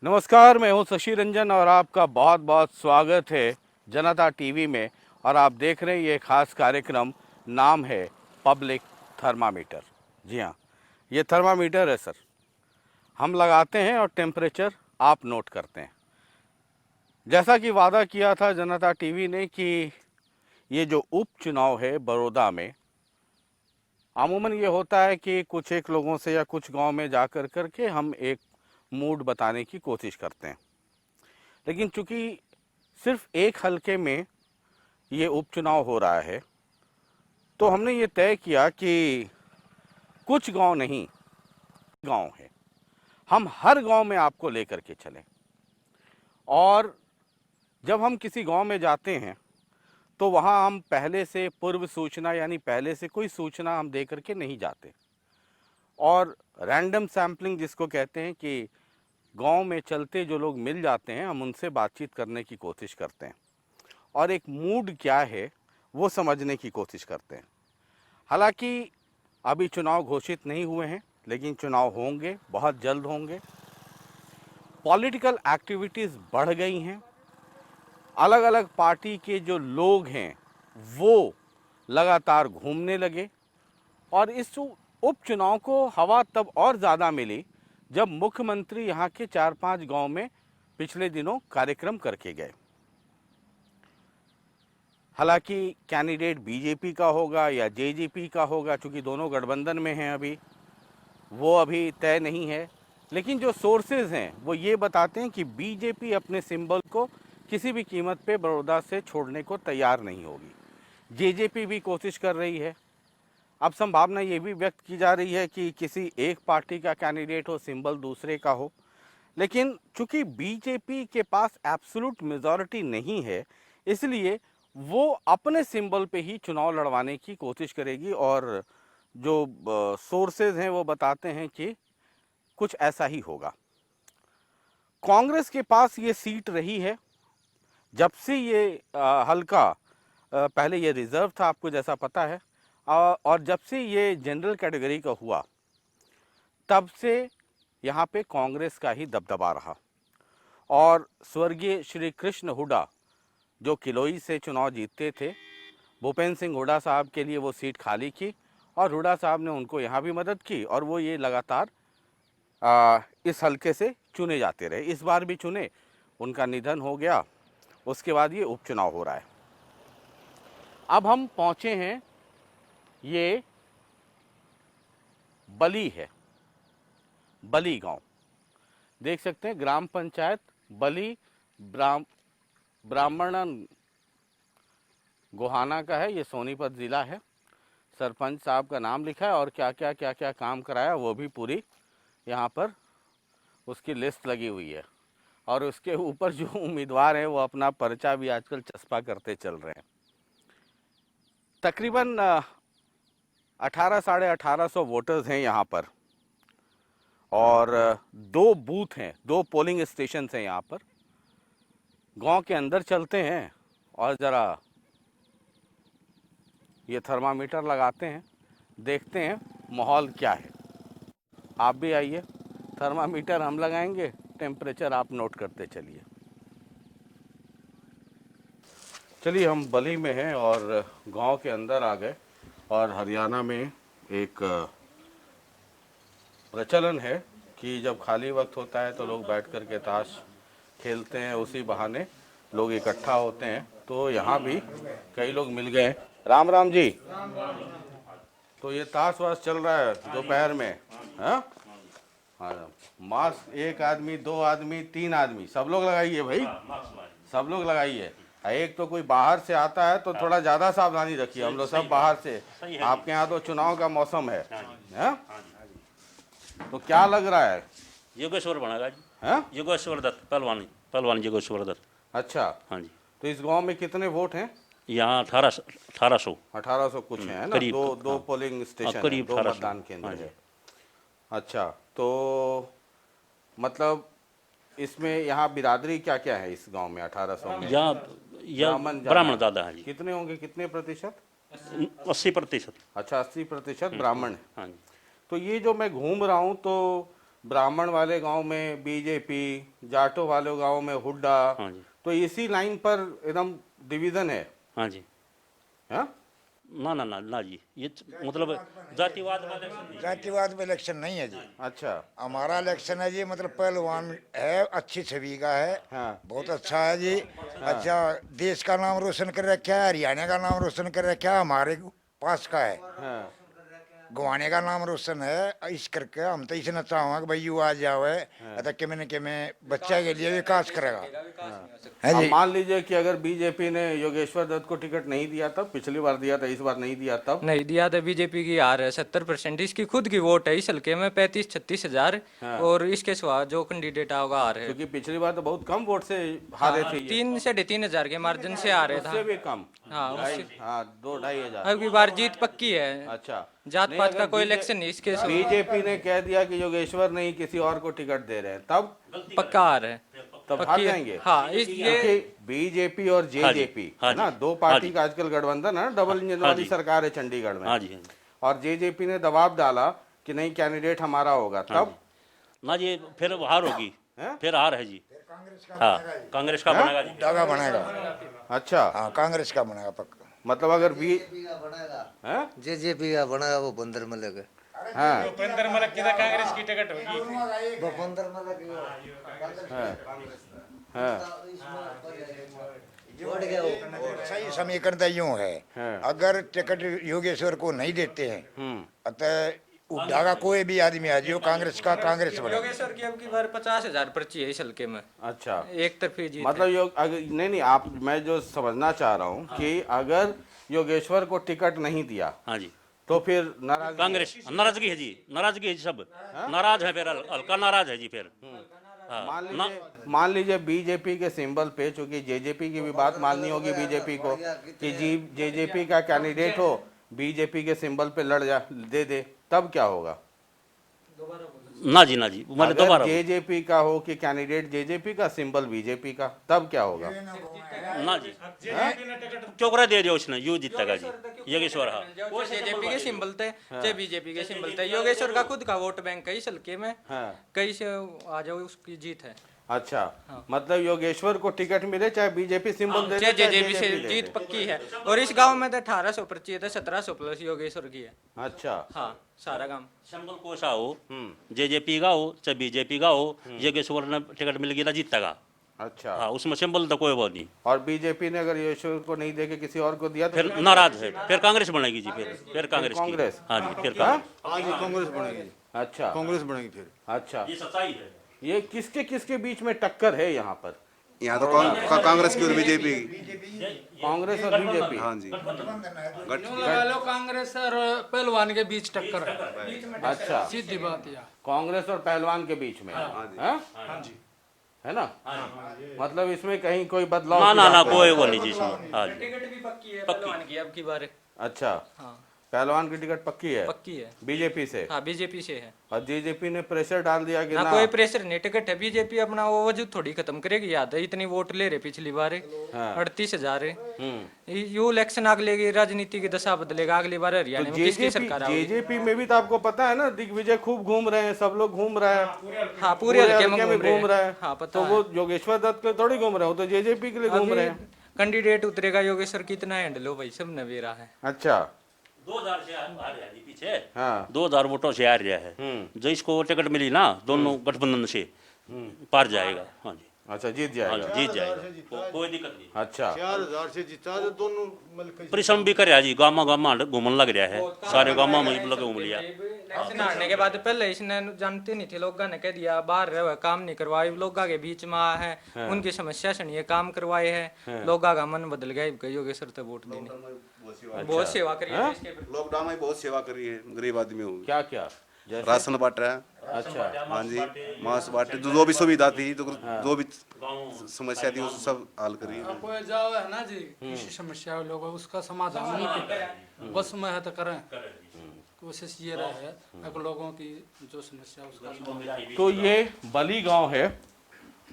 नमस्कार, मैं हूं शशि रंजन और आपका बहुत बहुत स्वागत है जनता टीवी में। और आप देख रहे हैं ये खास कार्यक्रम, नाम है पब्लिक थर्मामीटर। जी हाँ, ये थर्मामीटर है सर, हम लगाते हैं और टेम्परेचर आप नोट करते हैं। जैसा कि वादा किया था जनता टीवी ने कि ये जो उपचुनाव है बड़ौदा में, अमूमन ये होता है कि कुछ एक लोगों से या कुछ गांव में जा करके हम एक मूड बताने की कोशिश करते हैं। लेकिन चूंकि सिर्फ एक हलके में ये उपचुनाव हो रहा है, तो हमने ये तय किया कि कुछ गांव नहीं, गांव है, हम हर गांव में आपको लेकर के चलें। और जब हम किसी गांव में जाते हैं तो वहां हम पहले से पूर्व सूचना यानी पहले से कोई सूचना हम दे करके नहीं जाते, और रैंडम सैम्पलिंग जिसको कहते हैं कि गांव में चलते जो लोग मिल जाते हैं हम उनसे बातचीत करने की कोशिश करते हैं और एक मूड क्या है वो समझने की कोशिश करते हैं। हालांकि अभी चुनाव घोषित नहीं हुए हैं, लेकिन चुनाव होंगे, बहुत जल्द होंगे। पॉलिटिकल एक्टिविटीज़ बढ़ गई हैं, अलग अलग पार्टी के जो लोग हैं वो लगातार घूमने लगे। और इस उपचुनाव को हवा तब और ज़्यादा मिली जब मुख्यमंत्री यहाँ के 4-5 गांव में पिछले दिनों कार्यक्रम करके गए। हालांकि कैंडिडेट बीजेपी का होगा या जेजेपी का होगा, चूंकि दोनों गठबंधन में हैं अभी, वो अभी तय नहीं है। लेकिन जो सोर्सेज हैं वो ये बताते हैं कि बीजेपी अपने सिंबल को किसी भी कीमत पे बड़ौदा से छोड़ने को तैयार नहीं होगी। जेजेपी भी कोशिश कर रही है। अब संभावना ये भी व्यक्त की जा रही है कि किसी एक पार्टी का कैंडिडेट हो, सिंबल दूसरे का हो। लेकिन चूंकि बीजेपी के पास एब्सोल्यूट मेजॉरिटी नहीं है, इसलिए वो अपने सिंबल पे ही चुनाव लड़वाने की कोशिश करेगी। और जो सोर्सेज हैं वो बताते हैं कि कुछ ऐसा ही होगा। कांग्रेस के पास ये सीट रही है जब से ये हल्का, पहले ये रिजर्व था आपको जैसा पता है, और जब से ये जनरल कैटेगरी का हुआ तब से यहाँ पे कांग्रेस का ही दबदबा रहा। और स्वर्गीय श्री कृष्ण हुड्डा जो किलोई से चुनाव जीतते थे, भूपेंद्र सिंह हुड्डा साहब के लिए वो सीट खाली की और हुड्डा साहब ने उनको यहाँ भी मदद की और वो ये लगातार इस हलके से चुने जाते रहे। इस बार भी चुने, उनका निधन हो गया, उसके बाद ये उपचुनाव हो रहा है। अब हम पहुँचे हैं, ये बली है, बली गांव देख सकते हैं, ग्राम पंचायत बली ब्राह्मण गोहाना का है। ये सोनीपत ज़िला है। सरपंच साहब का नाम लिखा है और क्या क्या काम कराया वो भी पूरी यहाँ पर उसकी लिस्ट लगी हुई है। और उसके ऊपर जो उम्मीदवार हैं वो अपना पर्चा भी आजकल चस्पा करते चल रहे हैं। तकरीबन 1800-1850 वोटर्स हैं यहाँ पर और 2 बूथ हैं, 2 पोलिंग स्टेशन हैं यहाँ पर। गांव के अंदर चलते हैं और ज़रा ये थर्मामीटर लगाते हैं, देखते हैं माहौल क्या है। आप भी आइए, थर्मामीटर हम लगाएंगे, टेम्परेचर आप नोट करते चलिए। चलिए, हम बली में हैं और गांव के अंदर आ गए। और हरियाणा में एक प्रचलन है कि जब खाली वक्त होता है तो लोग बैठ कर के ताश खेलते हैं, उसी बहाने लोग इकट्ठा होते हैं। तो यहाँ भी कई लोग मिल गए। राम राम जी। तो ये ताश वाश चल रहा है दोपहर में? हाँ हाँ, मास्क 1 आदमी, 2 आदमी, 3 आदमी, सब लोग लगाइए भाई, सब लोग लगाइए। एक तो कोई बाहर से आता है तो थोड़ा ज़्यादा सावधानी रखिए। हम लोग सब बाहर से, आपके यहाँ तो चुनाव का मौसम है। हाँ, तो क्या लग रहा है? योगेश्वर बनेगा जी। हाँ, योगेश्वर दत्त, पहलवान योगेश्वर दत्त। अच्छा, हाँ जी। तो इस गांव में कितने वोट हैं? यहाँ 1800 कुछ है ना? करीब, दो हाँ, पोलिंग स्टेशन है, करीब 2 1800। मतदान केंद्र हाँ जी। है। अच्छा, तो मतलब इसमें यहाँ बिरादरी क्या क्या है इस गांव में? 1800 में यहाँ ब्राह्मण ज़्यादा है जी। कितने होंगे, कितने प्रतिशत? 80%। अच्छा, 80% ब्राह्मण है। हाँ जी। तो ये जो मैं घूम रहा हूँ तो ब्राह्मण वाले गांव में बीजेपी, जाटो वाले गांव में हुड्डा, हाँ जी। तो इसी लाइन पर एकदम डिवीजन है। हाँ जी। हाँ? ना ना ना ना जी, ये मतलब जातिवाद वाला इलेक्शन नहीं है। जातिवाद में इलेक्शन नहीं है जी। अच्छा। हमारा इलेक्शन है जी, मतलब पहलवान है, अच्छी छवि का है, हाँ। बहुत अच्छा है जी। अच्छा, देश का नाम रोशन कर रखा है, हरियाणा का नाम रोशन कर रखा है, हमारे पास का है, हाँ। गवाने का नाम रोशन है। इस करके हम तो इसना चाहूँगा कि भाई युवा जाओ है, अतः कि मैंने बच्चा के लिए विकास करेगा है अब जी। मान लीजिए कि अगर बीजेपी ने योगेश्वर दत्त को टिकट नहीं दिया तब, पिछली बार दिया था, इस बार नहीं दिया तब। नहीं दिया था, बीजेपी की हार है 70%। इसकी खुद की वोट है इस हल्के में 35-36 हजार। और इसके सिवा जो कैंडिडेट होगा हार है। क्योंकि पिछली बार तो बहुत कम वोट से हारे थे ये। 3-3.5 हजार के मार्जिन से हारे था। उससे भी कम। हाँ, हाँ, 2-2.5 हजार। अब की बार जीत पक्की है। अच्छा। जात नहीं, पात अगर का कोई इलेक्शन नहीं इसके सिवा। बीजेपी ने कह दिया कि योगेश्वर नहीं किसी और को टिकट दे रहे हैं, तब पक्का हार है। तब हार पक्की है। जाएंगे। हाँ, इस ये बीजेपी और जेजेपी हाँ है ना, जी, दो हाँ पार्टी जी। का आजकल गठबंधन है, डबल इंजन हाँ वाली जी। सरकार है चंडीगढ़ में। हाँ जी, हाँ जी। और जेजेपी ने दबाव डाला कि नहीं कैंडिडेट हमारा होगा, तब ना जी, फिर हार होगी। हैं? फिर हार है जी। हाँ, कांग्रेस का बनेगा जी। दागा बनेगा। अच्छा, हाँ, कांग्रेस का बनेगा पक्का। मतलब अगर हैं? जेजेपी का बना वो बंदर मलक है। हाँ, भूपेंद्र मलक की तो कांग्रेस की टिकट होगी। वो बंदर मलक हाँ, छोड़ गया वो। सही समीकरण तो यूं है, हाँ। अगर टिकट योगेश्वर को नहीं देते हैं, हम्म, अतः उड्डा का कोई भी आदमी आ जाओ कांग्रेस का, कांग्रेस बनेगा। योगेश्वर की अब की बार 50 हजार पर्ची है इस हल्के में। अच्छा। एक तरफी जीत मतलब अगर नहीं, आप, मैं जो समझना चाह रहा हूँ कि अगर योगेश्वर को टिकट नहीं दिया हाँ जी, तो फिर नाराज कांग्रेस नाराजगी है जी, नाराजगी है जी, सब नाराज है, फिर हल्का नाराज है जी फिर। हाँ, मान लीजिए बीजेपी के सिंबल पे, चूंकि जेजेपी की भी बात माननी होगी बीजेपी को कि जी जेजेपी का कैंडिडेट हो, बीजेपी के सिंबल पे लड़ जा दे, तब क्या होगा? ना जी ना जी, मतलब अगर दोबारा जेजेपी का हो कि कैंडिडेट जेजेपी का, सिंबल बीजेपी का, तब क्या होगा? ना जी, चोकरा दे दिया उसने, यू जीतेगा जी योगेश्वर। हाँ, जेजेपी के सिंबल थे, चाहे बीजेपी के सिंबल थे, योगेश्वर का खुद का वोट बैंक है इस हल्के में। हाँ। कहीं से आ जाओ उसकी जीत है। अच्छा, मतलब योगेश्वर को टिकट मिले चाहे बीजेपी सिंबल दे, चाहे चाहे जेजेपी से JJP दे जीत दे। पक्की है। और इस गांव में तो 1800 पर्ची है, तो 1700 प्लस योगेश्वर की है। अच्छा। हाँ, सारा काम। सिंबल कोई सा हो, जेजेपी का हो चाहे बीजेपी का हो, योगेश्वर ने टिकट मिल गया जीतेगा। अच्छा। हाँ, उसमें सिंबल तो कोई वो नहीं। और बीजेपी ने अगर योगेश्वर को नहीं देके किसी और को दिया तो फिर नाराज है, फिर कांग्रेस बनेगी जी, फिर कांग्रेस की। कांग्रेस? हाँ जी, फिर हाँ? कांग्रेस। कांग्रेस बनेगी। अच्छा, कांग्रेस बनेगी फिर। अच्छा। ये सच्चाई है। ये किसके किसके बीच में टक्कर है यहाँ पर? यहाँ तो कांग्रेस की और बीजेपी की। कांग्रेस और बीजेपी। हाँ जी, लगा लो कांग्रेस और पहलवान के बीच टक्कर है। अच्छा, सीधी बात है। कांग्रेस और पहलवान के बीच में हाँ? हाँ जी। है ना? मतलब इसमें कहीं कोई बदलाव ना की ना बात ना, नहीं? कोई वो नहीं जी इसमें। हाँ जी, टिकट भी पक्की है पहलवान की अब की बार। अच्छा, हाँ, पहलवान की टिकट पक्की है पक्की है। बीजेपी से। हाँ, बीजेपी से है। और जेजेपी ने प्रेशर डाल दिया कि ना ना, कोई प्रेशर नहीं, टिकट है। बीजेपी अपना वो वजूद थोड़ी खत्म करेगी। याद है इतनी वोट ले रहे पिछली बार, 38 हजार है। यू इलेक्शन अगले की राजनीति की दशा बदलेगा। अगली बार हरियाणा में किसकी सरकार आएगी? जेजेपी में भी तो आपको पता है ना, दिग्विजय खूब घूम रहे हैं, सब लोग घूम रहे हैं, हाँ, पूरे हल्के में घूम रहे हैं। हाँ, पता तो है। वो योगेश्वर दत्त के लिए थोड़ी घूम रहे हो, तो जेजेपी के लिए घूम रहे हैं। कैंडिडेट उतरेगा योगेश्वर कितना हैंडल हो भाई, सब नवेरा है। अच्छा। 2000 से हार गया जी पीछे। हाँ। 2000 वोटों से हार गया है। जो इसको टिकट मिली ना दोनों गठबंधन से, पार जाएगा। हाँ जी, अच्छा, जीत हाँ जाएगा। जी, जीत जाएगा, कोई दिक्कत नहीं। अच्छा। 4000 से जीता जो दोनों मिलकर। परिश्रम भी कर जी, गामा गामा घूमने लग रहा है, सारे गामा में लगे घूम लिया। इलेक्शन हारने के बाद पहले इसने जानते नहीं थे, लोगों ने कह दिया बाहर रहे काम नहीं करवाए, लोगों के बीच में आया है, उनकी समस्या सुनिए, काम करवाए हैं, लोगों का मन बदल गया। योगेश्वर तो वोट देने बहुत सेवा करी है इसके। लॉकडाउन में बहुत सेवा करी है, गरीब आदमी हो, क्या क्या? जैसे? राशन बांट रहा है। अच्छा। हाँ जी, मांस बांटे, जो भी सुविधा थी, जो भी समस्या थी, वो सब हल करी है। कोई जाओ है ना जी, किसी समस्या लोग उसका समाधान नहीं करते, बस में है तो करें। कोशिश ये रहे कि लोगों की जो समस्या उसका समाधान। तो ये बली गांव है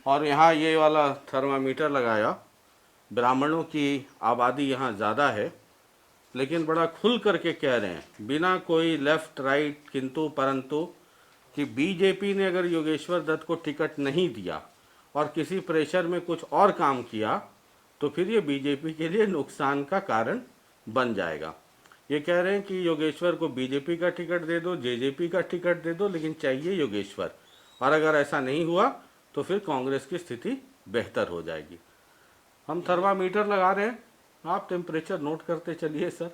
और यहाँ ये वाला थर्मामीटर लगाया। ब्राह्मणों की आबादी यहाँ ज़्यादा है, लेकिन बड़ा खुल करके कह रहे हैं, बिना कोई लेफ्ट राइट किंतु परंतु, कि बीजेपी ने अगर योगेश्वर दत्त को टिकट नहीं दिया और किसी प्रेशर में कुछ और काम किया तो फिर ये बीजेपी के लिए नुकसान का कारण बन जाएगा। ये कह रहे हैं कि योगेश्वर को बीजेपी का टिकट दे दो, जेजेपी का टिकट दे दो, लेकिन चाहिए योगेश्वर। और अगर ऐसा नहीं हुआ तो फिर कांग्रेस की स्थिति बेहतर हो जाएगी। हम थर्मामीटर लगा रहे हैं, आप टेम्परेचर नोट करते चलिए सर।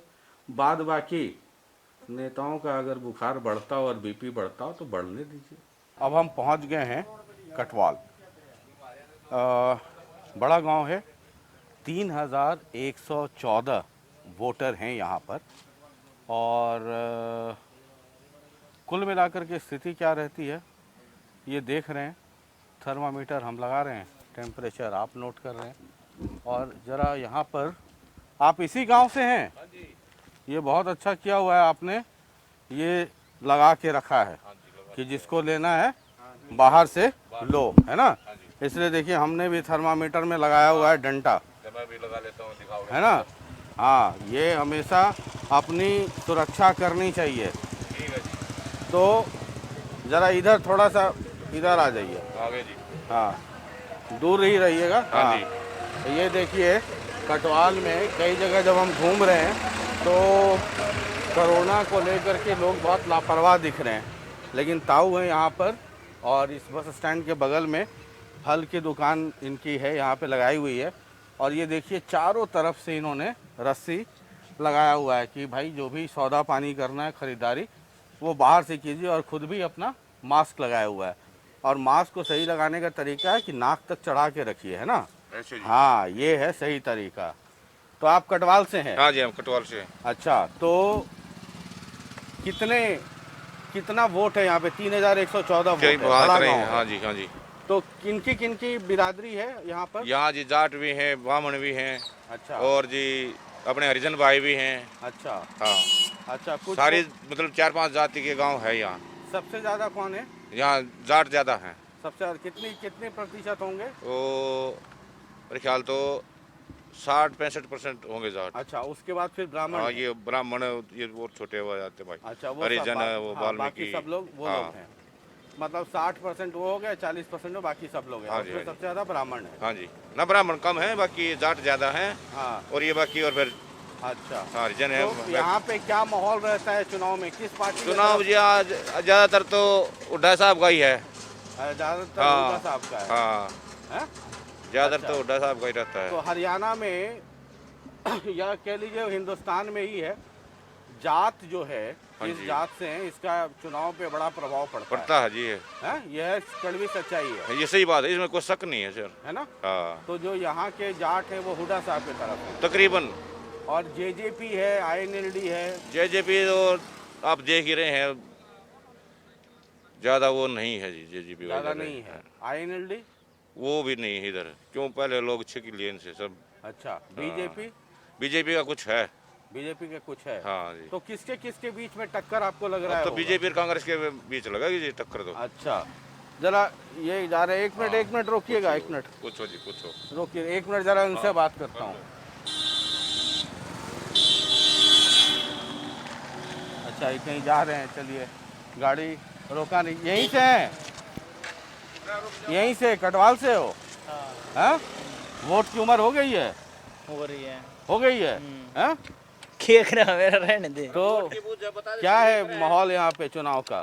बाद बाकी नेताओं का अगर बुखार बढ़ता हो और बीपी बढ़ता हो तो बढ़ने दीजिए। अब हम पहुंच गए हैं कटवाल। बड़ा गांव है, 3114 वोटर हैं यहाँ पर। और कुल मिलाकर के स्थिति क्या रहती है ये देख रहे हैं। थर्मामीटर हम लगा रहे हैं, टेम्परेचर आप नोट कर रहे हैं। और ज़रा यहाँ पर, आप इसी गांव से हैं? ये बहुत अच्छा किया हुआ है आपने, ये लगा के रखा है कि जिसको लेना है बाहर से लो, है ना। इसलिए देखिए हमने भी थर्मामीटर में लगाया हुआ है डंटा, मैं भी लगा लेता हूँ, दिखाओ, है ना। हाँ, ये हमेशा अपनी सुरक्षा करनी चाहिए। तो ज़रा इधर थोड़ा सा इधर आ जाइए आगे जी। हाँ, दूर ही रहिएगा। हाँ, ये देखिए कटवाल में कई जगह जब हम घूम रहे हैं तो कोरोना को लेकर के लोग बहुत लापरवाह दिख रहे हैं, लेकिन ताऊ है यहाँ पर। और इस बस स्टैंड के बगल में फल की दुकान इनकी है, यहाँ पे लगाई हुई है। और ये देखिए चारों तरफ से इन्होंने रस्सी लगाया हुआ है कि भाई जो भी सौदा पानी करना है, ख़रीदारी, वो बाहर से कीजिए। और ख़ुद भी अपना मास्क लगाया हुआ है। और मास्क को सही लगाने का तरीका है कि नाक तक चढ़ा के रखिए, है ना। हाँ, ये है सही तरीका। तो आप कटवाल से हैं? हाँ जी, हम कटवाल से हैं। अच्छा, तो कितना वोट है यहाँ पे? 3114 वोट है, बड़ा गाँव है। हाँ जी, हाँ जी। तो किनकी बिरादरी है यहाँ पर? यहाँ जी जाट भी हैं, ब्राह्मण भी हैं। अच्छा। और जी अपने हरिजन भाई भी हैं। अच्छा। हाँ, अच्छा, कुछ सारी मतलब 4-5 जाति के गांव है यहाँ। सबसे ज्यादा कौन है यहाँ? जाट ज्यादा हैं। सबसे ज्यादा कितने प्रतिशत होंगे? वो मेरे ख्याल तो 60-65% होंगे जाट। अच्छा, उसके बाद फिर ब्राह्मण? हाँ, ये ब्राह्मण, ये बहुत छोटे हो जाते भाई। अच्छा, वो हरिजन है, वो हाँ, वाल्मीकि, बाकी सब लोग वो हाँ। लोग हैं। मतलब 60% वो हो गए, 40% में बाकी सब लोग हैं। हाँ जी, उसमें हाँ जी। सबसे ज्यादा ब्राह्मण है। हाँ जी, ना ब्राह्मण कम है, बाकी जाट ज्यादा है। हाँ। और ये बाकी और फिर अच्छा, हरिजन है। तो यहाँ पे क्या माहौल रहता है चुनाव में? किस पार्टी का चुनाव जी आज ज्यादातर तो हुड्डा साहब का ही है। ज्यादातर हाँ। हुड्डा साहब का है? हाँ, हैं? ज्यादातर अच्छा। तो हुड्डा साहब का ही रहता है। तो हरियाणा में या कह लीजिए हिंदुस्तान में ही है, जात जो है, हाँ इस जी। जात से हैं, इसका चुनाव पे बड़ा प्रभाव पड़ता पड़ता है जी, है। है। यह कड़वी सच्चाई है, ये सही बात है, इसमें कोई शक नहीं है सर। है ना। हाँ, तो जो यहाँ के जाट है वो हुड्डा साहब की तरफ है। तकरीबन। और जेजेपी है, आईएनएलडी है। जेजेपी तो आप देख ही रहे हैं, ज्यादा वो नहीं है जी। जेजेपी ज्यादा नहीं है। आईएनएलडी वो भी नहीं है इधर, क्यों पहले लोग छिक लिए इनसे सब। अच्छा, बीजेपी? बीजेपी का कुछ है। बीजेपी के कुछ है। हाँ जी। तो किसके बीच में टक्कर आपको लग रहा है? तो होगा? बीजेपी और कांग्रेस के बीच लगेगी जी टक्कर तो। अच्छा, जरा ये जा रहे, एक मिनट रोकिएगा, एक मिनट पूछो जी, पूछो। रोकिए, एक मिनट जरा उनसे बात करता हूँ। अच्छा, ये कहीं जा रहे हैं, चलिए गाड़ी रोका नहीं। यहीं से हैं? यहीं से कटवाल से हो? हाँ। वोट की उम्र हो गई है? हो रही है। हो गई है? हाँ? देख रहा मेरा रहने दे। तो क्या है माहौल यहाँ पे चुनाव का?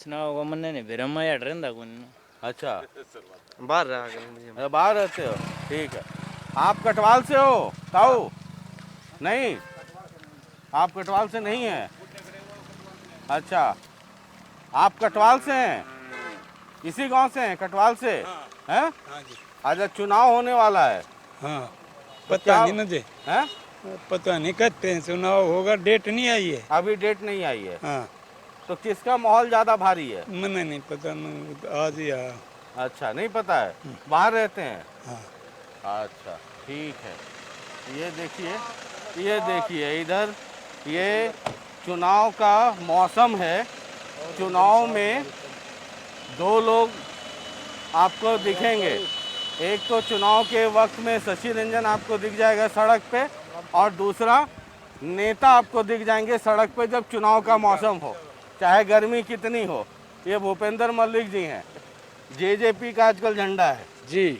चुनाव को मन नहीं फिर मैं हट रहता कौन। अच्छा, बाहर रहा अरे बाहर रहते हो, ठीक है। आप कटवाल से हो ताऊ? नहीं, आप कटवाल से नहीं हैं। अच्छा, आप कटवाल से हैं? इसी गांव से हैं, कटवाल से? हैं? अच्छा, चुनाव होने वाला है। हाँ, तो पता क्या- नहीं ना दे, हैं? पता नहीं कहते हैं चुनाव होगा, डेट नहीं आई है। अभी डेट नहीं आई है। हाँ, तो किसका माहौल ज्यादा भारी है? मैंने नहीं पता, मैं आज ही आया। अच्छा, नहीं पता है, बाहर रहते हैं। हाँ। अच्छा, ठीक है। ये देखिए इधर ये चुनाव का मौसम है। चुनाव में दो लोग आपको दिखेंगे। एक तो चुनाव के वक्त में शशि रंजन आपको दिख जाएगा सड़क पे, और दूसरा नेता आपको दिख जाएंगे सड़क पे जब चुनाव का मौसम हो, चाहे गर्मी कितनी हो। ये भूपेंद्र मल्लिक जी हैं, जेजेपी का आजकल झंडा है जी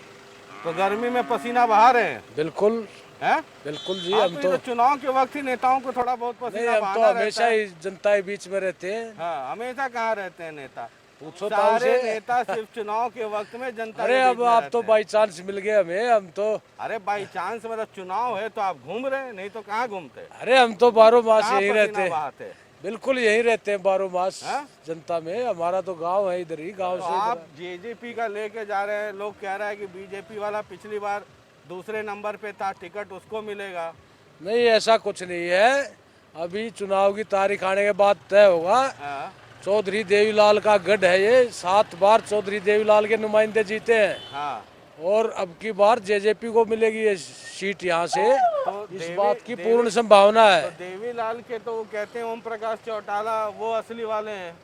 तो गर्मी में पसीना बहा रहे हैं बिल्कुल हैं? बिल्कुल जी। हाँ, हम तो तो ये चुनाव के वक्त ही नेताओं को थोड़ा बहुत नहीं, पसीना हम तो बहाना रहता हमेशा है। ही जनता के बीच में रहते हैं। हाँ, हमेशा कहाँ रहते हैं नेता? पूछो तो सारे उनसे। नेता सिर्फ चुनाव के वक्त में जनता अरे के अब बीच में आप रहते तो हैं। बाई चांस मिल गए हमें, हम तो अरे बाई चांस मतलब चुनाव है तो आप घूम रहे हैं, नहीं तो कहाँ घूमते? अरे हम तो 12 मास कहाँ यही पसीना रहते हैं, बहाते? बिल्कुल यही रहते हैं 12 मास हाँ? जनता में। हमारा तो गांव है इधर ही, गांव तो से आप जेजेपी का लेके जा रहे हैं, लोग कह रहे हैं कि बीजेपी वाला पिछली बार दूसरे नंबर पे था, टिकट उसको मिलेगा। नहीं, ऐसा कुछ नहीं है। अभी चुनाव की तारीख आने के बाद तय होगा। हाँ चौधरी देवीलाल का गढ़ है ये, 7 बार चौधरी देवीलाल के नुमाइंदे जीते हैं हाँ। और अब की बार जेजेपी को मिलेगी ये सीट यहाँ से, तो इस देवी- बात की देवी- पूर्ण संभावना तो है। देवीलाल के तो वो कहते हैं ओम प्रकाश चौटाला वो असली वाले हैं।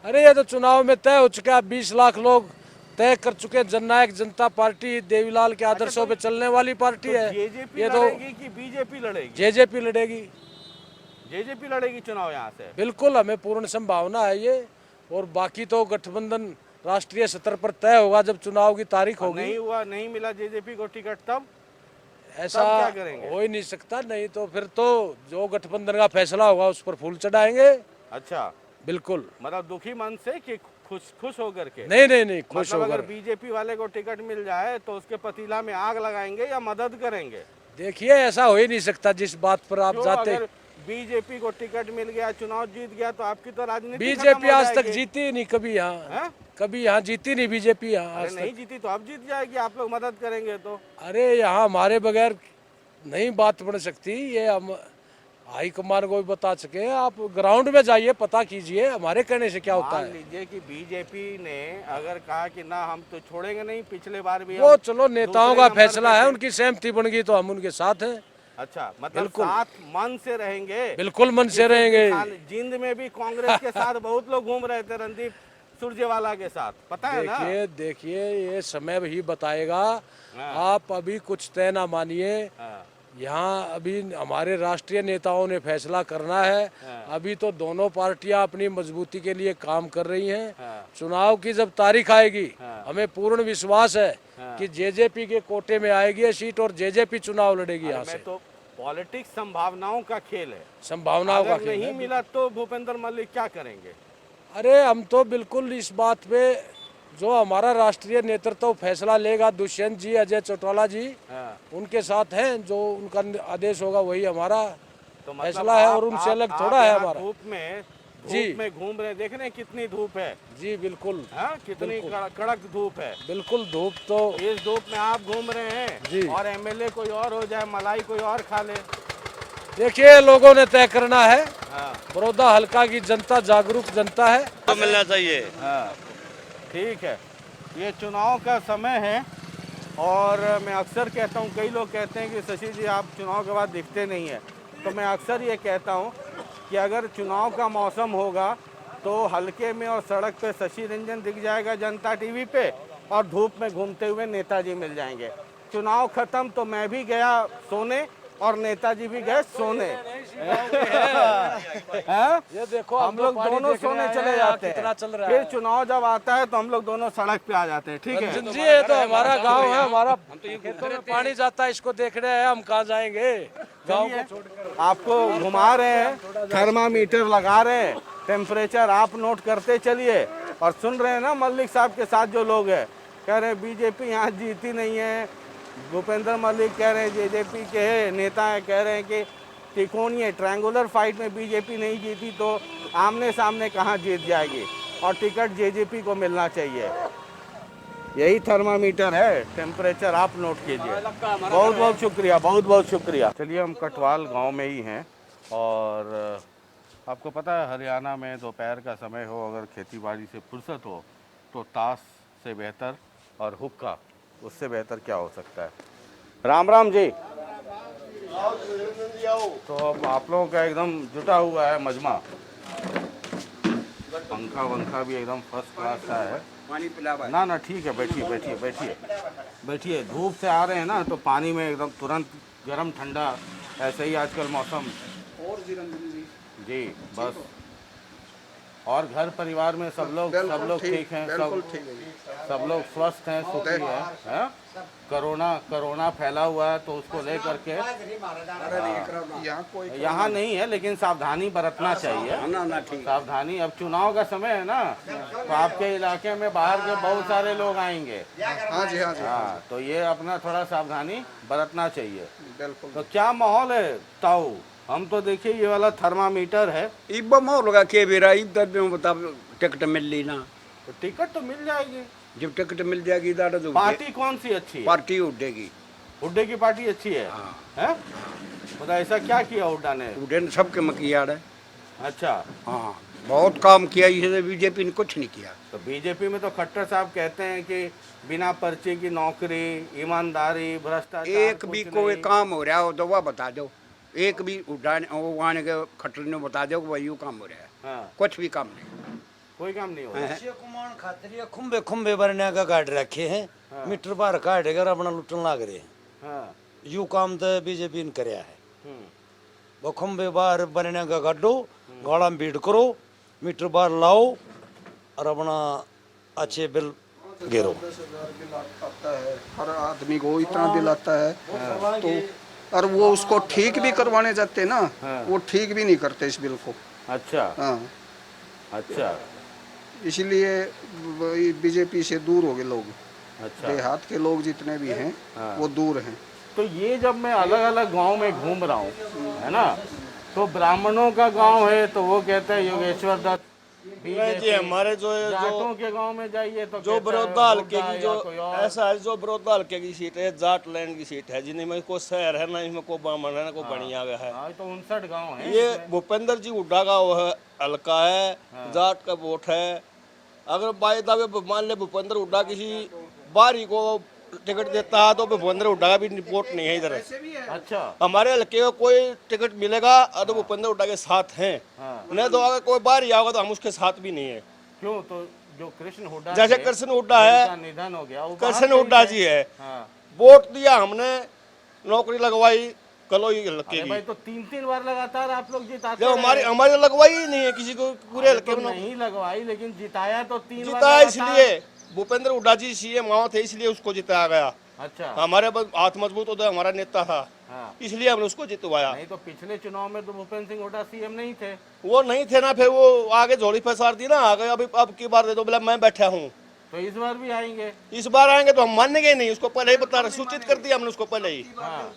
अरे ये तो चुनाव में तय हो चुका है, 20 लाख लोग तय कर चुके हैं। जननायक जनता पार्टी देवीलाल के आदर्शों पे चलने वाली पार्टी है। जेजेपी ये तो लड़ेगी कि बीजेपी लड़ेगी? जेजेपी लड़ेगी, जेजेपी लड़ेगी चुनाव यहाँ से। बिल्कुल हमें पूर्ण संभावना है ये। और बाकी तो गठबंधन राष्ट्रीय स्तर पर तय होगा जब चुनाव की तारीख होगी। नहीं हुआ, नहीं मिला जेजेपी को टिकट, तब ऐसा क्या करेंगे? हो ही नहीं सकता। नहीं तो फिर तो जो गठबंधन का फैसला होगा उस पर फूल चढ़ाएंगे। अच्छा, बिल्कुल। मतलब दुखी मन से कि खुश होकर के? नहीं नहीं नहीं, खुश मतलब अगर होकर। बीजेपी वाले को टिकट मिल जाए तो उसके पतीला में आग लगाएंगे या मदद करेंगे? देखिए ऐसा हो ही नहीं सकता जिस बात पर आप क्यों? जाते। अगर बीजेपी को टिकट मिल गया, चुनाव जीत गया तो आपकी तो राजनीति बीजेपी आज तक जीती ही नहीं कभी यहाँ, हैं? कभी यहाँ जीती नहीं बीजेपी यहाँ अरे आज नहीं तक। जीती तो अब जीत जाएगी, आप लोग मदद करेंगे तो। अरे यहाँ हमारे बगैर नहीं बात बन सकती, ये हम हाईकमान को भी बता सके। आप ग्राउंड में जाइए, पता कीजिए हमारे कहने से क्या होता मान है। लीजिए कि बीजेपी ने अगर कहा कि ना हम तो छोड़ेंगे नहीं, पिछले बार भी वो हम चलो नेताओं दूसरे का नंबर फैसला पे है, थे। उनकी सहमति बन गई तो हम उनके साथ हैं। अच्छा, मतलब बिल्कुल। साथ मन से रहेंगे। बिल्कुल मन से रहेंगे। जिंद में भी कांग्रेस के साथ बहुत लोग घूम रहे थे, रणदीप सुरजेवाला के साथ, पता है ना? देखिए देखिए ये समय ही बताएगा। हाँ। आप अभी कुछ तय ना मानिए। हाँ, यहाँ अभी हमारे राष्ट्रीय नेताओं ने फैसला करना है। अभी तो दोनों पार्टियां अपनी मजबूती के लिए काम कर रही हैं। हाँ। चुनाव की जब तारीख आएगी, हाँ। हमें पूर्ण विश्वास है कि जेजेपी के कोटे में आएगी ये सीट और जेजेपी चुनाव लड़ेगी यहाँ मैं से। तो पॉलिटिक्स संभावनाओं का खेल है। संभावनाओं का अगर खेल नहीं है। मिला तो भूपेंद्र मल्लिक क्या करेंगे? अरे हम तो बिल्कुल इस बात पे जो हमारा राष्ट्रीय नेतृत्व फैसला लेगा, दुष्यंत जी, अजय चौटाला जी, हाँ। उनके साथ हैं। जो उनका आदेश होगा वही हमारा तो मतलब फैसला है। आप- और उनसे अलग आप थोड़ा है यहाँ हमारा। जी। धूप में घूम रहे, देख रहे हैं कितनी धूप है? जी बिल्कुल। हाँ, कितनी बिल्कुल। कड़क धूप है। बिल्कुल धूप तो इस धूप में आप घूम रहे जी। हैं और एमएलए कोई और हो जाए, मलाई कोई और खा ले। देखिए लोगों ने तय करना है। हाँ बड़ौदा हल्का की जनता जागरूक जनता है। तो मिलना चाहिए। हाँ, ठीक है। ये चुनाव का समय है और मैं अक्सर कहता हूँ, कई लोग कहते हैं कि शशि जी आप चुनाव के बाद दिखते नहीं है, तो मैं अक्सर ये कहता हूँ कि अगर चुनाव का मौसम होगा तो हल्के में और सड़क पे शशि रंजन दिख जाएगा जनता टीवी पे, और धूप में घूमते हुए नेताजी मिल जाएंगे। चुनाव खत्म तो मैं भी गया सोने और नेताजी भी गए सोने। हाँ? ये देखो हम लोग पानी दोनों देखने सोने आए चले हैं, जाते कितना हैं। चल रहा फिर है। चुनाव जब आता है तो हम लोग दोनों सड़क पे आ जाते हैं, ठीक है? रंजन जी ये तो हमारा गांव है, हमारा खेतों में पानी जाता है, इसको देखने आए, हम कहाँ जाएंगे गांव को छोड़कर। आपको घुमा रहे हैं, थर्मामीटर लगा रहे हैं, टेम्परेचर आप नोट करते चलिए। और सुन रहे हैं ना मल्लिक साहब के साथ जो लोग हैं, कह रहे हैं बीजेपी यहाँ जीती नहीं है। भूपेंद्र मल्लिक कह रहे हैं जेजेपी के नेता है, कह रहे हैं कि त्रिकोणीय ट्रायंगुलर फाइट में बीजेपी नहीं जीती तो आमने सामने कहाँ जीत जाएगी, और टिकट जेजेपी को मिलना चाहिए। यही थर्मामीटर है, टेम्परेचर आप नोट कीजिए। बहुत बहुत शुक्रिया, बहुत बहुत शुक्रिया। चलिए हम कटवाल गांव में ही हैं और आपको पता है हरियाणा में दोपहर का समय हो, अगर खेतीबाड़ी से फुर्सत हो तो ताश से बेहतर और हुक्का उससे बेहतर क्या हो सकता है। राम राम जी। तो अब आप लोगों का एकदम जुटा हुआ है मजमा, पंखा वंखा भी एकदम फर्स्ट क्लास का है। पानी पिला ना ना ठीक है, बैठिए बैठिए बैठिए बैठिए। धूप से आ रहे हैं ना तो पानी में एकदम तुरंत गर्म ठंडा, ऐसे ही आजकल मौसम। और जी बस और घर परिवार में सब लोग ठीक हैं, सब लोग स्वस्थ हैं, सुखी हैं? कोरोना फैला हुआ है तो उसको लेकर के यहाँ नहीं है, लेकिन सावधानी बरतना चाहिए। सावधानी, अब चुनाव का समय है ना, तो आपके इलाके में बाहर के बहुत सारे लोग आएंगे। हाँ जी, हाँ जी। हाँ, तो ये अपना थोड़ा सावधानी बरतना चाहिए। तो क्या माहौल है ताऊ? हम तो देखिए ये वाला थर्मामीटर है, इब्बा माहौल लगा के बेरा इधर में बता टिकट मिल ली ना, तो टिकट तो मिल जाएगी। जब टिकट मिल जाएगी दादा तो पार्टी कौन सी अच्छी है? पार्टी उड़ेगी। हुड्डे की पार्टी अच्छी है? हैं? मतलब ऐसा क्या किया हुड्डा ने? उड़े ने सबके मकियाड़ है। अच्छा, हाँ, बहुत काम किया, इसे बीजेपी ने कुछ नहीं किया। तो बीजेपी में तो खट्टर साहब कहते हैं कि बिना पर्चे की नौकरी, ईमानदारी, भ्रष्टाचार, एक कुछ भी नहीं। कोई काम हो रहा हो तो वह बता दो, एक भी उड़ाने वो आने के खट्टर ने बता दो कि भाई यूँ काम हो रहा है। हाँ, कुछ भी काम नहीं, कोई काम नहीं हो रहा। कुमान खातिर खुम्बे खुम्बे भरने का काट रखे हैं, मीटर बाहर काट कर अपना लुटन लाग रहे हैं। हाँ, यू काम तो बीजेपी ने कराया है। हम्म, वो खुम्बे बाहर बनने का काटो, गाड़ा में भीड़ करो, मीटर बाहर लाओ और अपना अच्छे बिल गिरो। 10,000 बिल आता है हर आदमी को, इतना बिल आता है तो, और वो उसको ठीक भी करवाने जाते ना, वो ठीक भी नहीं करते इस बिल को। अच्छा, हाँ, अच्छा, इसलिए बीजेपी से दूर हो गए लोग। अच्छा। देहात के लोग जितने भी हैं वो दूर हैं। तो ये जब मैं अलग अलग गांव में घूम रहा हूँ, है ना, तो ब्राह्मणों का गांव है तो वो कहते हैं योगेश्वर दत्त। जी हमारे जाटों के गांव में जाइए तो जो कहता है बड़ौदा हल्के हुड्डा की या कोई और। ऐसा है, जो बड़ौदा हल्के की सीट है, जाट लैंड की सीट है, जिनमें कोई शहर है ना, इसमें कोई ब्राह्मण है ना कोई बनिया गया है। हाँ, तो 59 गांव है। ये भूपेंद्र जी हुड्डा का वो है, हल्का है, जाट का वोट है। अगर बाई दावे मान ले भूपेंद्र हुड्डा किसी बाहरी को टिकट देता है तो भूपेंद्र हुड्डा का भी वोट नहीं है इधर। अच्छा, हमारे हल्के को कोई टिकट मिलेगा तो भूपेंद्र हुड्डा के साथ हैं, नहीं तो अगर कोई बाहर आओगा तो हम उसके साथ भी नहीं है। क्यों? तो जो कृष्ण हुड्डा जैसे थे, कृष्ण हुड्डा है, उनका निधन हो गया, वो बाहर कृष्ण गए हुड्डा थे। जी है, हाँ। वोट दिया हमने, नौकरी लगवाई कलोई हल्के अरे की। भाई, तो 3 बार लगातार आप लोग जिताते जब रहे। हमारे लगवाई ही नहीं है किसी को पूरे अरे हल्के तो में। नहीं लगवाई, लेकिन जिताया तो 3 बार जिताया लगातार। इसलिए भूपेंद्र हुड्डा जी सीएम वहाँ थे, इसलिए उसको जिताया गया। अच्छा, हमारे हाथ मजबूत होता हमारा नेता था, हाँ। इसलिए हमने उसको जितवाया। नहीं तो पिछले चुनाव में तो भूपेंद्र सिंह हुड्डा सीएम नहीं थे। वो नहीं थे ना, फिर वो आगे झोली फंसार दी ना, आगे अब की बार दे दो, बोला मैं बैठा हूँ। तो इस बार भी आएंगे। इस बार आएंगे तो हम मानेंगे नहीं, उसको पहले ही बता सूचित कर दिया हमने उसको पहले ही।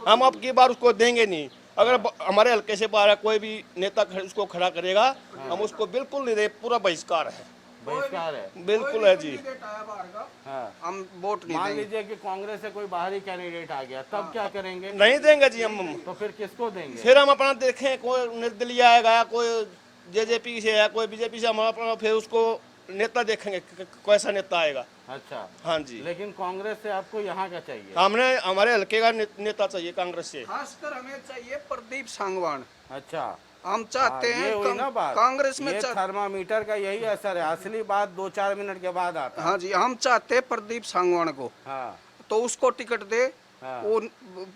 हम अब की बार उसको देंगे नहीं। अगर हमारे हल्के से बाहर कोई भी नेता उसको खड़ा करेगा, हम उसको बिल्कुल नहीं दे, पूरा बहिष्कार है। बहिष्कार है, बिल्कुल है जी। हाँ। हम वोट नहीं मान देंगे। लीजिए कि कांग्रेस से कोई बाहरी कैंडिडेट आ गया, तब क्या करेंगे? नहीं देंगे जी हम। तो फिर किसको देंगे? फिर हम अपना देखें, कोई निर्दलीय आएगा, कोई जेजेपी से है, कोई बीजेपी से, हम अपना फिर उसको नेता देखेंगे कैसा नेता आएगा। अच्छा, हाँ जी। लेकिन कांग्रेस से आपको यहाँ का चाहिए? हमने हमारे हल्के का नेता चाहिए कांग्रेस से। खासकर हमें चाहिए प्रदीप सांगवान। अच्छा, हम चाहते हाँ, ये हुई ना हैं बात। कांग्रेस में ये थर्मामीटर का यही असर है, असली बात 2-4 मिनट के बाद आता है। हाँ जी, हम चाहते हैं प्रदीप सांगवान को, हाँ, तो उसको टिकट दे। हाँ। वो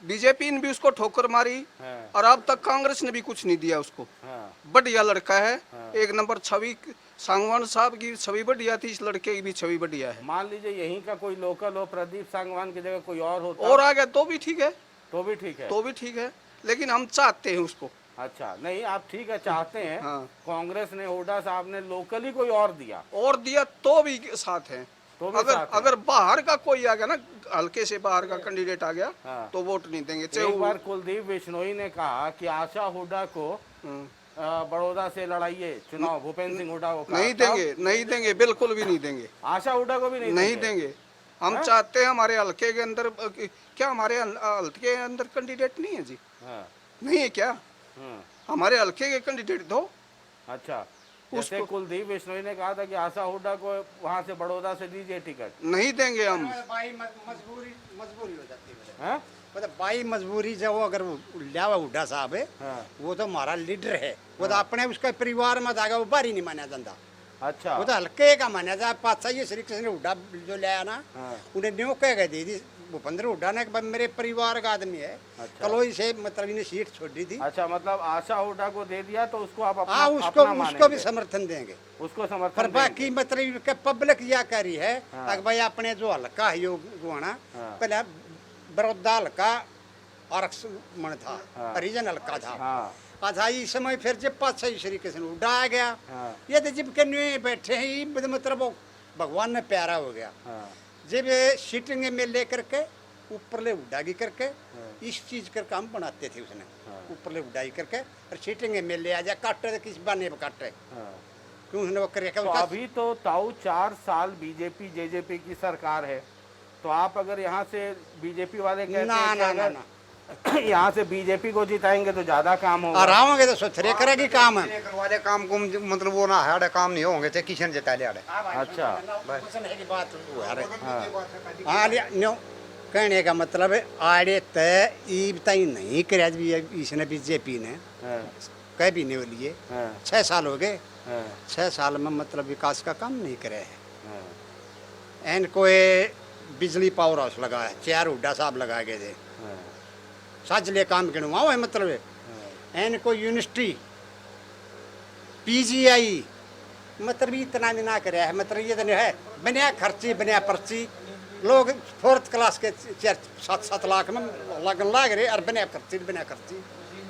बीजेपी ने भी उसको ठोकर मारी, हाँ, और अब तक कांग्रेस ने भी कुछ नहीं दिया उसको। हाँ, बढ़िया लड़का है, एक नंबर छवि सांगवान साहब की छवि बढ़िया थी, इस लड़के की भी छवि बढ़िया है। मान लीजिए यहीं का कोई लोकल हो, प्रदीप सांगवान की जगह कोई और होता और आ गया तो भी ठीक है, तो भी ठीक है। तो भी ठीक है, लेकिन हम चाहते हैं उसको। अच्छा, नहीं आप ठीक है चाहते हैं। हाँ। कांग्रेस ने, हुड्डा साहब ने लोकली कोई और दिया और दिया तो भी साथ है। तो भी अगर साथ हैं। अगर बाहर का कोई आ गया ना, हल्के से बाहर का कैंडिडेट आ गया, हाँ। तो वोट नहीं देंगे। चाहे एक वो- बार कुलदीप बिश्नोई ने कहा कि आशा हुड्डा को बड़ौदा से लड़ाइए चुनाव, भूपेंद्र सिंह हुड्डा को कहा। नहीं देंगे, नहीं देंगे, बिल्कुल भी नहीं देंगे, आशा हुड्डा को भी नहीं देंगे। हम चाहते हैं हमारे हल्के के अंदर, क्या हमारे हल्के के अंदर कैंडिडेट नहीं है जी? हाँ, नहीं है क्या? हमारे हल्के के कैंडिडेट दो। अच्छा, जैसे कुलदीप बिश्नोई ने कहा था कि आशा हुड्डा को वहां से बड़ौदा से दीजिए टिकट। नहीं देंगे हम। मजबूरी हो जाती है, हैं? मतलब भाई मजबूरी से वो अगर लियावा हुड्डा साहब है, हाँ। वो तो हमारा लीडर है, वो तो अपने उसका परिवार में जाएगा, वो बारी नहीं माना जाता। अच्छा, वो तो हल्के का माना जाए। पातशाही श्री कृष्ण हुड्डा जो लाया ना, हाँ। उन्हें न्यू कह गए दी भूपेंद्र हुड्डा ने मेरे परिवार का आदमी है। कलोई से मतलब इन्हें सीट छोड़ दी थी। अच्छा, मतलब आशा हुड्डा को दे दिया तो उसको आप अपना, हाँ, उसको भी समर्थन देंगे। उसको समर्थन पर देंगे। बाकी मतलब पब्लिक यह कह रही है कि भाई अपने जो हल्का है यो गुआना पहले बड़ौदा हल्का आरक्षण था, हरिजन हल्का था। अच्छा, इस समय फिर जब पाछा श्री कृष्ण हुड्डा आ गया, ये तो जब के बैठे हैं ये मतलब भगवान ने प्यारा हो गया। जब सीटिंग में लेकर के ऊपर ले उड़ागी करके इस चीज करके हम बनाते थे उसने, ऊपर ले उड़ाई करके और सीटिंग में ले आ जा काटे तो किस बाने काटे क्यों उसने वो करके। तो अभी तो ताऊ 4 साल बीजेपी जेजेपी की सरकार है, तो आप अगर यहाँ से बीजेपी वाले कहते हैं कि अगर यहाँ से बीजेपी को जिताएंगे तो ज्यादा काम होगा, और आओगे तो सोचरे करेगी काम है वाले काम को मतलब वो ना है काम नहीं होंगे थे किशन जिता ले। अच्छा, हाँ, कहने का मतलब आड़े तय तय नहीं कराया इसने बीजेपी ने कह भी नहीं लिए। 6 साल हो गए, 6 साल में मतलब विकास का काम नहीं करे है। एन कोई बिजली पावर हाउस लगा है, 4 हुड्डा साहब लगाए गए थे, साजले काम गिनवाओ है मतलब। एन कोई यूनिवर्सिटी पीजीआई मतलब इतना नहीं ना करे है, मतलब ये तो नहीं है बिना खर्ची बिना पर्ची लोग 4th क्लास के 7-7 लाख में लगन लाग रहे और बिना खर्ची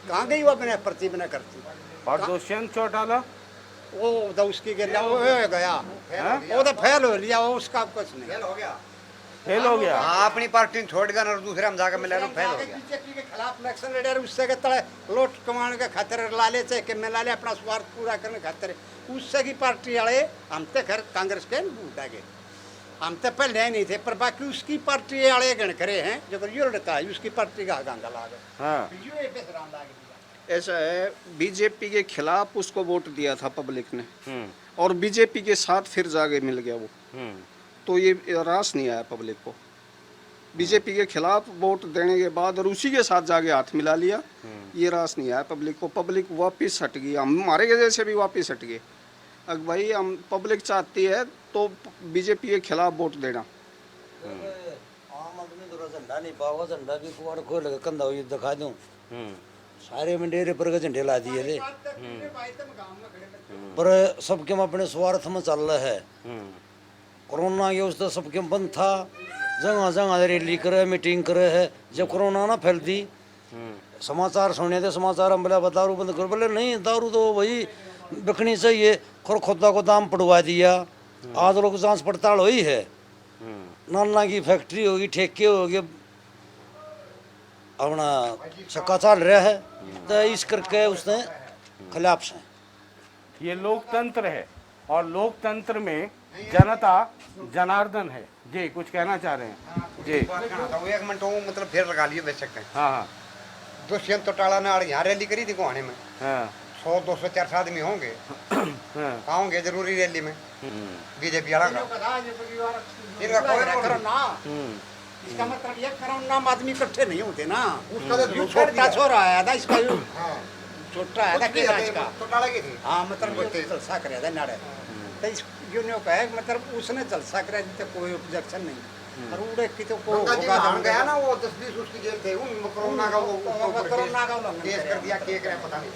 कहाँ गई वो बिना पर्ची बिना खर्ची। और दुष्यंत चौटाला वो तो उसकी गया वो गया, वो तो फेल हो लिया, वो उसका कुछ नहीं फेल हो गया। हाँ, अपनी पार्टी छोड़ गया और दूसरे हम जाकर मिले फेल हो गया। बीजेपी के खिलाफ इलेक्शन लड़े उससे के तले लोट कमाने के खातिर लाले चाहे कि मैं लाले अपना स्वार्थ पूरा करने खातिर उससे की पार्टी वाले हम तो खैर कांग्रेस के उठा गए, हम तो पहले नहीं थे, पर बाकी उसकी पार्टी वाले गण करे हैं जो यो लड़का है उसकी पार्टी का गांगा लागे। ऐसा है, बीजेपी के खिलाफ उसको वोट दिया था पब्लिक ने और बीजेपी के साथ फिर जाके मिल गया वो, तो ये रास नहीं आया पब्लिक को। बीजेपी के खिलाफ वोट देने के बाद और उसी के साथ जाके हाथ मिला लिया, ये रास नहीं आया पब्लिक को। पब्लिक वापिस हट गई, हम हमारे जैसे भी वापिस हट गए। अब भाई हम पब्लिक चाहती है तो बीजेपी के खिलाफ वोट देना। आम आदमी तो झंडा नहीं पाओगा, झंडा भी कुआड़ खोल के कंधा हुई दिखा दूं, सारे में डेरे पर के झंडे ला दिए थे, पर सबके में अपने स्वार्थ में चल रहा है। कोरोना के उस सबके बंद था, जगह जगह रैली करे मीटिंग करे है। जब कोरोना ना फैलती समाचार सुने थे, समाचार हम बोले दारू बंद करो, बोले नहीं दारू तो भाई बिकनी चाहिए, खुदा को दाम पड़वा दिया। आज लोग जांच पड़ताल हुई है, नाना की फैक्ट्री होगी ठेके होगी अपना चक्का चल रहा है, तो इस करके उसने खिलाफ से। ये लोकतंत्र है और लोकतंत्र में जनता जनार्दन है। जी कुछ कहना चाह रहे हैं जी? 1 मिनट वो मतलब फिर लगा लिए बेच सकते हैं। हाँ, दुष्यंत चौटाला ने यहाँ रैली करी थी गुहाने में, 100-200-400 आदमी होंगे, होंगे जरूरी रैली में बीजेपी वाला इसका मतलब ये करोना आदमी इकट्ठे नहीं होते ना। उसका तो छोटा छोरा आया था, इसका छोटा आया था कि हाँ मतलब जलसा कराया था नाड़े, तो इस यूनियो का है मतलब उसने जलसा कराया तो कोई ऑब्जेक्शन नहीं। और उड़े की तो कोई गया ना वो 10-20 उसकी जेल थे, कोरोना का वो केस कर दिया, क्या करे पता नहीं,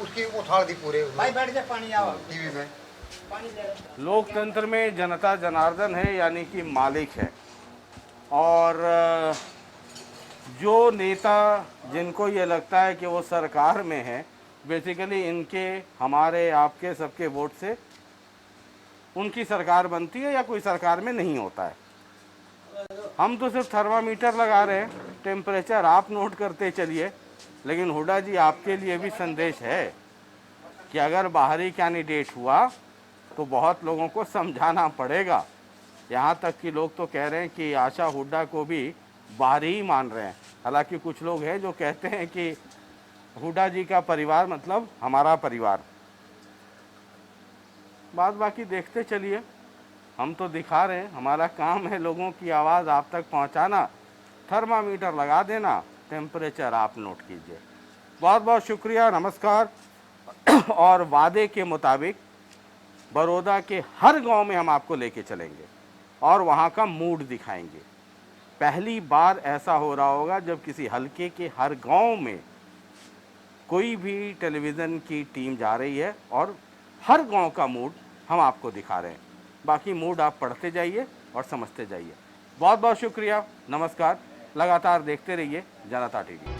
उसकी उछाल दी पूरे। भाई बैठ जा, पानी आओ टीवी में। लोकतंत्र में जनता जनार्दन है, यानी कि मालिक है। और जो नेता जिनको ये लगता है कि वो सरकार में है, बेसिकली इनके हमारे आपके सबके वोट से उनकी सरकार बनती है या कोई सरकार में नहीं होता है। हम तो सिर्फ थर्मामीटर लगा रहे हैं, टेम्परेचर आप नोट करते चलिए। लेकिन हुड्डा जी आपके लिए भी संदेश है कि अगर बाहरी कैंडिडेट हुआ तो बहुत लोगों को समझाना पड़ेगा। यहाँ तक कि लोग तो कह रहे हैं कि आशा हुड्डा को भी बाहरी ही मान रहे हैं। हालांकि कुछ लोग हैं जो कहते हैं कि हुड्डा जी का परिवार मतलब हमारा परिवार। बात बाकी देखते चलिए, हम तो दिखा रहे हैं, हमारा काम है लोगों की आवाज़ आप तक पहुंचाना। थर्मामीटर लगा देना, टेम्परेचर आप नोट कीजिए। बहुत बहुत शुक्रिया, नमस्कार। और वादे के मुताबिक बड़ौदा के हर गांव में हम आपको लेके चलेंगे और वहाँ का मूड दिखाएंगे। पहली बार ऐसा हो रहा होगा जब किसी हलके के हर गांव में कोई भी टेलीविज़न की टीम जा रही है और हर गांव का मूड हम आपको दिखा रहे हैं। बाकी मूड आप पढ़ते जाइए और समझते जाइए। बहुत बहुत शुक्रिया, नमस्कार। लगातार देखते रहिए जनता टीवी।